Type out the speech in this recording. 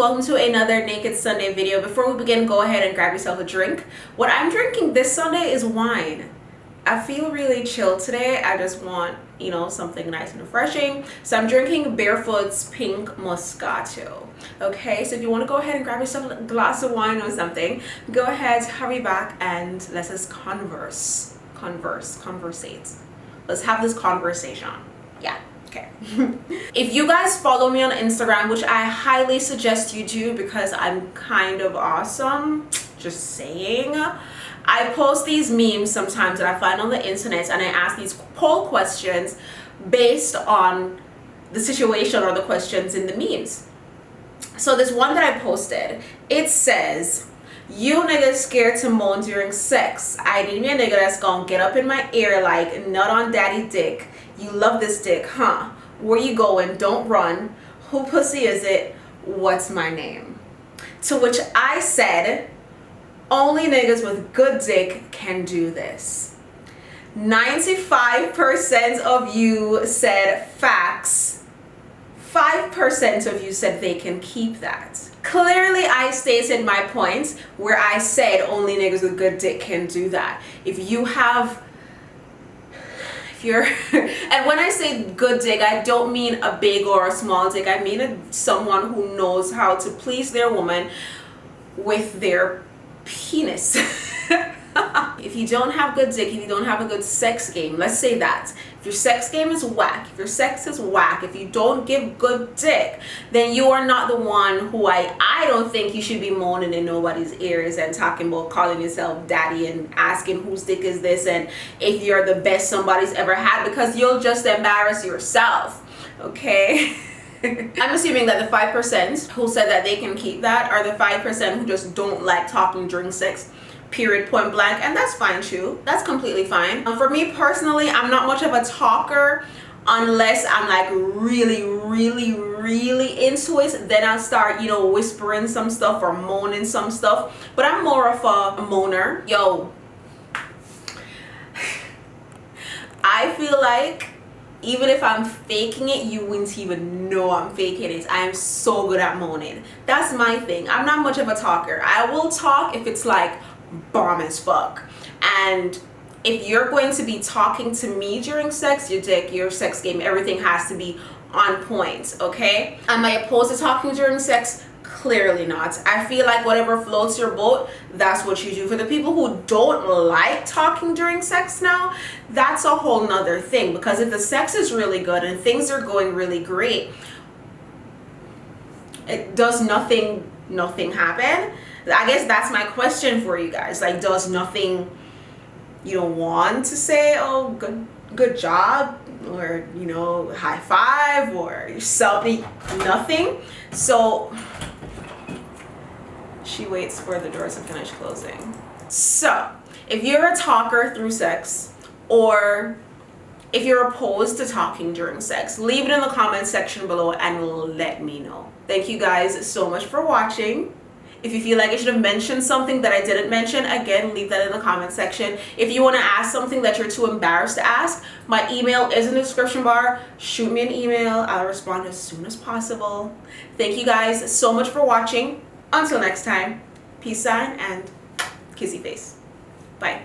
welcome to another Naked Sunday video. Before we begin, go ahead and grab yourself a drink. What I'm drinking this Sunday is wine. I feel really chill today. I just want, something nice and refreshing. So I'm drinking Barefoot's Pink Moscato. Okay, so if you want to go ahead and grab yourself a glass of wine or something, go ahead, hurry back, and let's just conversate. Let's have this conversation. Yeah. Okay. If you guys follow me on Instagram, which I highly suggest you do because I'm kind of awesome, just saying, I post these memes sometimes that I find on the internet, and I ask these poll questions based on the situation or the questions in the memes. So this one that I posted, it says, "You niggas scared to moan during sex. I need me a nigga that's gonna get up in my ear like nut on daddy dick. You love this dick, huh? Where you going? Don't run. Who pussy is it? What's my name?" To which I said, only niggas with good dick can do this. 95% of you said facts. 5% of you said they can keep that. Clearly, I stated my point where I said only niggas with good dick can do that. And when I say good dick, I don't mean a big or a small dick. I mean someone who knows how to please their woman with their penis. If you don't have good dick, if you don't have a good sex game, let's say that. If your sex game is whack, if your sex is whack, if you don't give good dick, then you are not the one who I don't think you should be moaning in nobody's ears and talking about calling yourself daddy and asking whose dick is this and if you're the best somebody's ever had, because you'll just embarrass yourself, okay? I'm assuming that the 5% who said that they can keep that are the 5% who just don't like talking during sex, period, point blank, and that's fine too. That's completely fine. For me personally, I'm not much of a talker unless I'm like really into it. Then I'll start, whispering some stuff or moaning some stuff, but I'm more of a moaner. Yo, I feel like even if I'm faking it, you wouldn't even know I'm faking it. I am so good at moaning. That's my thing. I'm not much of a talker. I will talk if it's like bomb as fuck. And if you're going to be talking to me during sex, your dick, your sex game, everything has to be on point, okay? Am I opposed to talking during sex? Clearly not. I feel like whatever floats your boat, that's what you do. For the people who don't like talking during sex now, that's a whole nother thing, because if the sex is really good and things are going really great, it does nothing happen? I guess that's my question for you guys. Like, does nothing, you don't want to say, oh, good job, or, high five, or something? Nothing. So she waits for the doors to finish closing. So if you're a talker through sex, or if you're opposed to talking during sex, leave it in the comment section below and let me know. Thank you guys so much for watching. If you feel like I should have mentioned something that I didn't mention, again, leave that in the comment section. If you want to ask something that you're too embarrassed to ask, my email is in the description bar. Shoot me an email. I'll respond as soon as possible. Thank you guys so much for watching. Until next time, peace sign and kissy face. Bye.